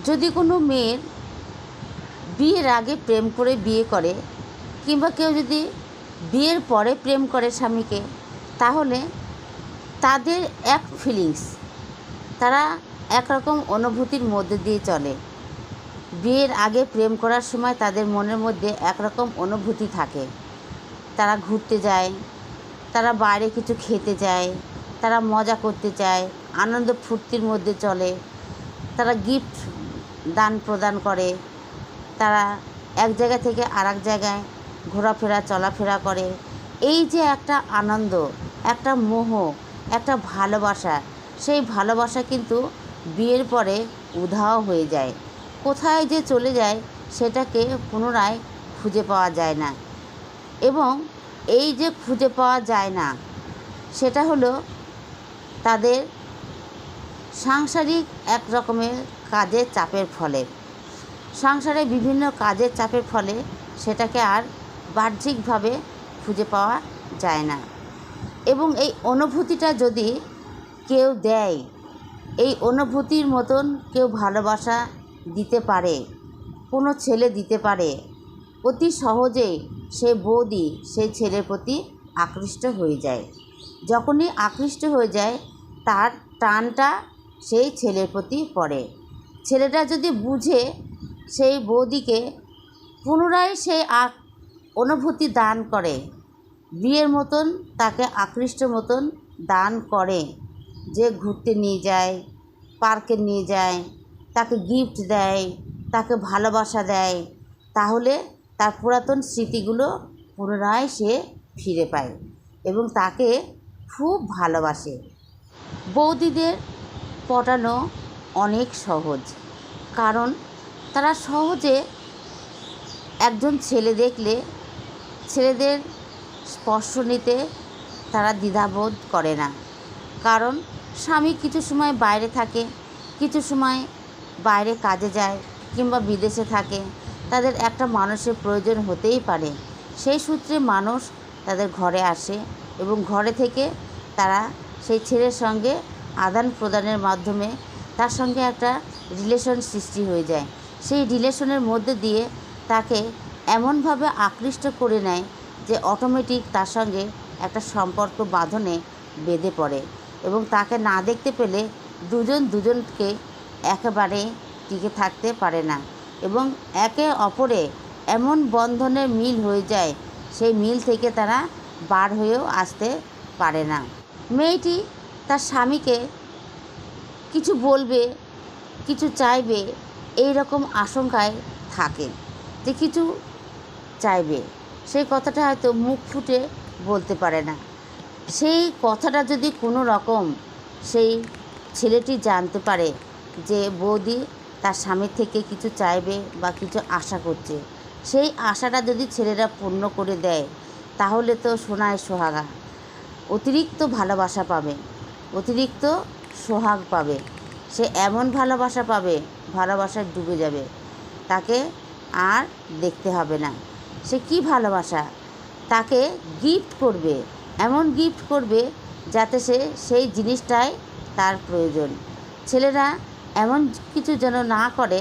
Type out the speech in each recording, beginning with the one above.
যদি কোনো মেয়ের বিয়ের আগে প্রেম করে বিয়ে করে, কিংবা কেউ যদি বিয়ের পরে প্রেম করে স্বামীকে, তাহলে তাদের এক ফিলিংস, তারা একরকম অনুভূতির মধ্যে দিয়ে চলে। বিয়ের আগে প্রেম করার সময় তাদের মনের মধ্যে একরকম অনুভূতি থাকে। তারা ঘুরতে যায়, তারা বাইরে কিছু খেতে যায়, তারা মজা করতে চায়, আনন্দ ফুর্তির মধ্যে চলে, তারা গিফট দান প্রদান করে, তারা এক জায়গা থেকে আর এক জায়গায় ঘোরাফেরা চলাফেরা করে। এই যে একটা আনন্দ, একটা মোহ, একটা ভালোবাসা, সেই ভালোবাসা কিন্তু বিয়ের পরে উধাও হয়ে যায়। কোথায় যে চলে যায় সেটাকে পুনরায় খুঁজে পাওয়া যায় না। এবং এই যে খুঁজে পাওয়া যায় না, সেটা হলো তাদের সাংসারিক এক রকমের কাজের চাপের ফলে। সংসারে বিভিন্ন কাজের চাপের ফলে সেটাকে আর বাহ্যিকভাবে খুঁজে পাওয়া যায় না। এবং এই অনুভূতিটা যদি কেউ দেয়, এই অনুভূতির মতন কেউ ভালোবাসা দিতে পারে, কোনো ছেলে দিতে পারে, অতি সহজেই সে বৌদি সেই ছেলের প্রতি আকৃষ্ট হয়ে যায়। যখনই আকৃষ্ট হয়ে যায়, তার টানটা সেই ছেলের প্রতি পড়ে। ছেলেটা যদি বুঝে সেই বৌদিকে পুনরায় সেই অনুভূতি দান করে, বিয়ের মতন তাকে আকৃষ্ট মতন দান করে, যে ঘুরতে নিয়ে যায়, পার্কে নিয়ে যায়, তাকে গিফট দেয়, তাকে ভালোবাসা দেয়, তাহলে তার পুরাতন স্মৃতিগুলো পুনরায় সে ফিরে পায় এবং তাকে খুব ভালোবাসে। বৌদিদের পটানো অনেক সহজ, কারণ তারা সহজে একজন ছেলে দেখলে ছেলেদের স্পর্শ নিতে তারা দ্বিধাবোধ করে না। কারণ স্বামী কিছু সময় বাইরে থাকে, কিছু সময় বাইরে কাজে যায়, কিংবা বিদেশে থাকে, তাদের একটা মানুষের প্রয়োজন হতেই পারে। সেই সূত্রে মানুষ তাদের ঘরে আসে এবং ঘরে থেকে তারা সেই ছেলের সঙ্গে আদান প্রদানের মাধ্যমে তার সঙ্গে একটা রিলেশন সৃষ্টি হয়ে যায়। সেই রিলেশনের মধ্যে দিয়ে তাকে এমনভাবে আকৃষ্ট করে নেয় যে অটোমেটিক তার সঙ্গে একটা সম্পর্ক বাঁধনে বেঁধে পড়ে এবং তাকে না দেখতে পেলে দুজনকে একেবারে টিকে থাকতে পারে না এবং একে অপরে এমন বন্ধনে মিল হয়ে যায়, সেই মিল থেকে তারা বার হয়েও আসতে পারে না। মেয়েটি তার স্বামীকে কিছু বলবে, কিছু চাইবে, এই রকম আশঙ্কায় থাকে যে কিছু চাইবে, সেই কথাটা হয়তো মুখ ফুটে বলতে পারে না। সেই কথাটা যদি কোনো রকম সেই ছেলেটি জানতে পারে যে বৌদি তার স্বামীর থেকে কিছু চাইবে বা কিছু আশা করছে, সেই আশাটা যদি ছেলেরা পূর্ণ করে দেয়, তাহলে তো সোনায় সোহাগা, অতিরিক্ত ভালোবাসা পাবে, অতিরিক্ত সোহাগ পাবে। সে এমন ভালোবাসা পাবে, ভালোবাসায় ডুবে যাবে, তাকে আর দেখতে হবে না। সে কি ভালোবাসা, তাকে গিফট করবে, এমন গিফট করবে যাতে সে সেই জিনিসটাই তার প্রয়োজন। ছেলেরা এমন কিছু যেন না করে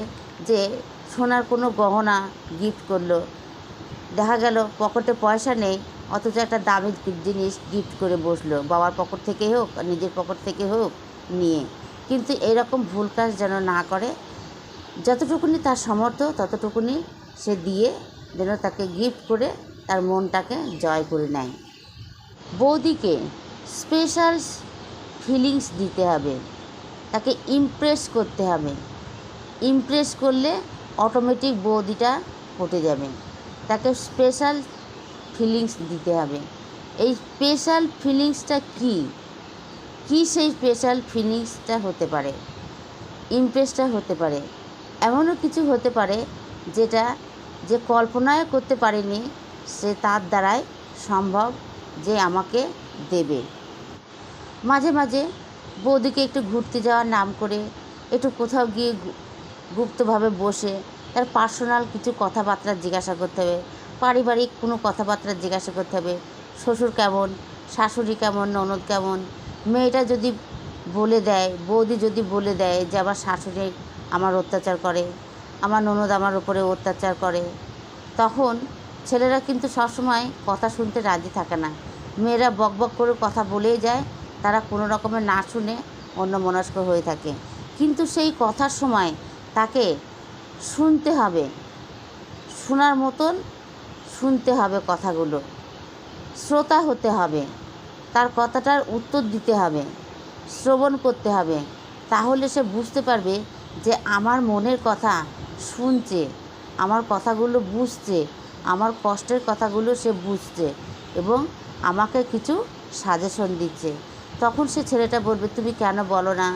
যে সোনার কোনো গহনা গিফট করলো, দেখা গেল পকেটে পয়সা নেই অথচ একটা দামি জিনিস গিফট করে বসলো, বাবার পকেট থেকে হোক নিজের পকেট থেকে হোক নিয়ে। কিন্তু এরকম ভুল কাজ যেন না করে, যতটুকুনি তার সামর্থ্য ততটুকুনি সে দিয়ে যেন তাকে গিফট করে তার মনটাকে জয় করে নেয়। বৌদিকে স্পেশাল ফিলিংস দিতে হবে, তাকে ইমপ্রেস করতে হবে। ইমপ্রেস করলে অটোমেটিক বৌদিটা পটে যাবে। তাকে স্পেশাল ফিলিংস দিতে হবে। এই স্পেশাল ফিলিংসটা কী সেই স্পেশাল ফিলিংসটা হতে পারে, ইমপ্রেসটা হতে পারে, এমনও কিছু হতে পারে যেটা যে কল্পনায় করতে পারেনি সে তার দ্বারাই সম্ভব যে আমাকে দেবে। মাঝে মাঝে বৌদিকে একটু ঘুরতে যাওয়ার নাম করে একটু কোথাও গিয়ে গুপ্তভাবে বসে তার পার্সোনাল কিছু কথাবার্তা জিজ্ঞাসা করতে হবে, পারিবারিক কোনো কথাবার্তা জিজ্ঞাসা করতে হবে। শ্বশুর কেমন, শাশুড়ি কেমন, ননদ কেমন। মেয়েটা যদি বলে দেয়, বৌদি যদি বলে দেয় যে আমার শাশুড়ি আমার অত্যাচার করে, আমার ননদ আমার উপরে অত্যাচার করে, তখন ছেলেরা কিন্তু সবসময় কথা শুনতে রাজি থাকে না। মেয়েরা বকবক করে কথা বলেই যায়, তারা কোনো রকমের না শুনে অন্যমনস্ক হয়ে থাকে। কিন্তু সেই কথার সময় তাকে শুনতে হবে, শোনার মতন শুনতে হবে কথাগুলো, শ্রোতা হতে হবে, তার কথাটার উত্তর দিতে হবে, শ্রবণ করতে হবে। তাহলে সে বুঝতে পারবে যে আমার মনের কথা শুনছে, আমার কথাগুলো বুঝছে, আমার কষ্টের কথাগুলো সে বুঝছে এবং আমাকে কিছু সাজেশন দিচ্ছে। তখন সে ছেলেটা বলবে, তুমি কেন বলো না,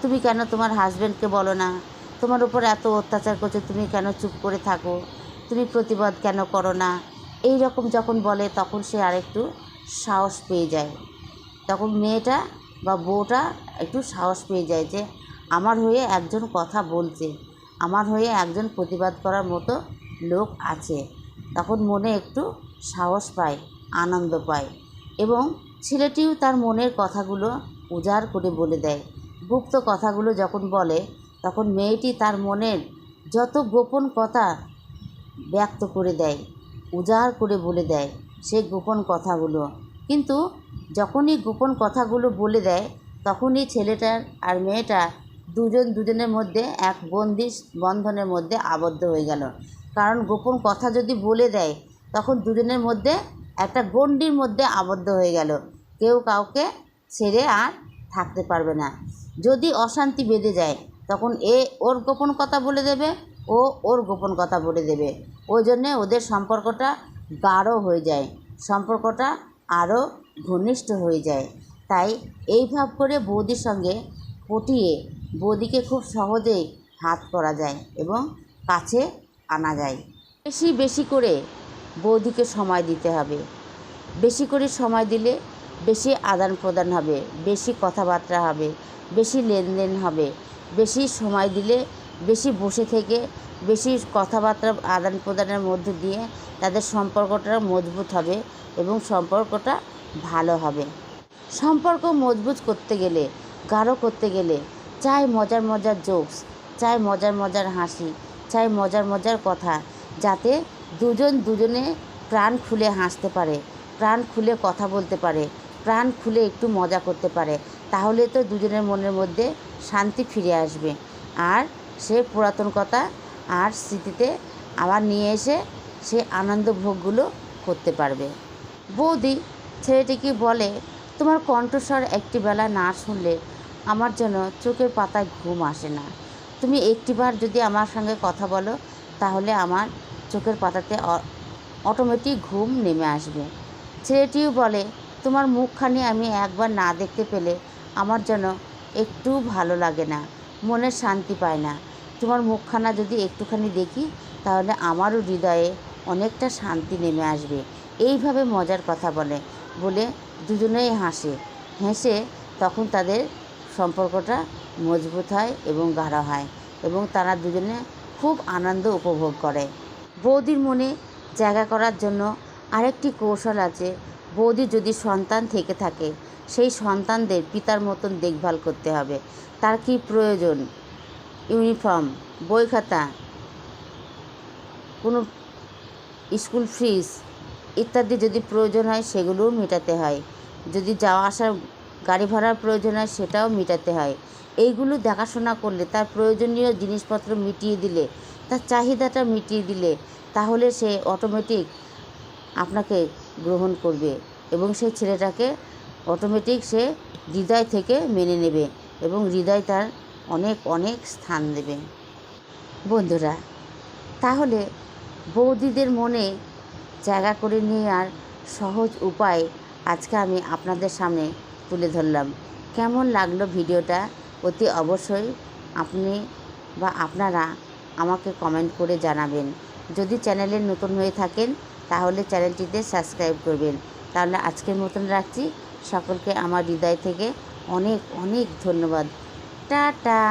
তুমি কেন তোমার হাজব্যান্ডকে বলো না, তোমার উপর এত অত্যাচার করছে, তুমি কেন চুপ করে থাকো, তুমি প্রতিবাদ কেন করো না। এই রকম যখন বলে তখন সে আরেকটু সাহস পেয়ে যায়। তখন মেয়েটা বা বউটা একটু সাহস পেয়ে যায় যে আমার হয়ে একজন কথা বলছে, আমার হয়ে একজন প্রতিবাদ করার মতো লোক আছে। তখন মনে একটু সাহস পায়, আনন্দ পায় এবং ছেলেটিও তার মনের কথাগুলো উজাড় করে বলে দেয়। গুপ্ত কথাগুলো যখন বলে তখন মেয়েটি তার মনের যত গোপন কথা ব্যক্ত করে দেয়, উজাড় করে বলে দেয় সেই গোপন কথাগুলো। কিন্তু যখনই গোপন কথাগুলো বলে দেয় তখনই ছেলেটার আর মেয়েটা দুজনের মধ্যে এক বন্ধনের মধ্যে আবদ্ধ হয়ে গেল। কারণ গোপন কথা যদি বলে দেয় তখন দুজনের মধ্যে একটা গণ্ডির মধ্যে আবদ্ধ হয়ে গেল, কেউ কাউকে ছেড়ে আর থাকতে পারবে না। যদি অশান্তি বেঁধে যায় তখন ওর গোপন কথা বলে দেবে, ওর গোপন কথা বলে দেবে। ওই জন্যে ওদের সম্পর্কটা গাঢ় হয়ে যায়, সম্পর্কটা আরও ঘনিষ্ঠ হয়ে যায়। তাই এই ভাব করে বৌদির সঙ্গে পটিয়ে বৌদিকে খুব সহজেই হাত করা যায় এবং কাছে আনা যায়। বেশি করে বৌদিকে সময় দিতে হবে। বেশি করে সময় দিলে বেশি আদান প্রদান হবে, বেশি কথাবার্তা হবে, বেশি লেনদেন হবে। বেশি সময় দিলে বেশি বসে থেকে বেশি কথাবার্তা আদান প্রদানের মধ্য দিয়ে তাদের সম্পর্কটা মজবুত হবে এবং সম্পর্কটা ভালো হবে। সম্পর্ক মজবুত করতে গেলে, গাঢ় করতে গেলে চাই মজার জোকস, চাই মজার হাসি, চাই মজার কথা, যাতে দুজনে প্রাণ খুলে হাসতে পারে, প্রাণ খুলে কথা বলতে পারে, প্রাণ খুলে একটু মজা করতে পারে। তাহলে তো দুজনের মনের মধ্যে শান্তি ফিরে আসবে আর সে পুরাতন কথা আর স্মৃতিতে আবার নিয়ে এসে সে আনন্দ ভোগগুলো করতে পারবে। বৌদি ছেলেটিকে বলে, তোমার কণ্ঠস্বর একটি বেলা না শুনলে আমার যেন চোখের পাতায় ঘুম আসে না। তুমি একটিবার যদি আমার সঙ্গে কথা বলো তাহলে আমার চোখের পাতাতে অটোমেটিক ঘুম নেমে আসবে। ছেলেটিও বলে, তোমার মুখখানি আমি একবার না দেখতে পেলে আমার যেন একটু ভালো লাগে না, মনে শান্তি পায় না। তোমার মুখখানা যদি একটুখানি দেখি তাহলে আমারও হৃদয়ে অনেকটা শান্তি নেমে আসবে। এইভাবে মজার কথা বলে দুজনেই হেসে তখন তাদের সম্পর্কটা মজবুত হয় এবং গাঢ় হয় এবং তারা দুজনে খুব আনন্দ উপভোগ করে। বৌদির মনে জায়গা করার জন্য আরেকটি কৌশল আছে। বৌদির যদি সন্তান থেকে থাকে সেই সন্তানদের পিতার মতন দেখভাল করতে হবে। তার কি প্রয়োজন, ইউনিফর্ম, বই খাতা, কোনো স্কুল ফিস ইত্যাদি যদি প্রয়োজন হয় সেগুলোও মেটাতে হয়। যদি যাওয়া আসার গাড়ি ভাড়ার প্রয়োজন হয় সেটাও মেটাতে হয়। এইগুলো দেখাশোনা করলে, তার প্রয়োজনীয় জিনিসপত্র মিটিয়ে দিলে, তার চাহিদাটা মিটিয়ে দিলে তাহলে সে অটোমেটিক আপনাকে গ্রহণ করবে এবং সেই ছেলেটাকে অটোমেটিক সে হৃদয় থেকে মেনে নেবে এবং হৃদয় তার অনেক স্থান দেবে। বন্ধুরা, তাহলে বৌদিদের মনে জায়গা করে নেওয়ার সহজ উপায় আজকে আমি আপনাদের সামনে তুলে ধরলাম। কেমন লাগলো ভিডিওটা অতি অবশ্যই আপনি বা আপনারা আমাকে কমেন্ট করে জানাবেন। যদি চ্যানেলে নতুন হয়ে থাকেন তাহলে চ্যানেলটিতে সাবস্ক্রাইব করবেন। তাহলে আজকের মতন রাখছি। সকলকে আমার হৃদয় থেকে অনেক ধন্যবাদ। টাটা।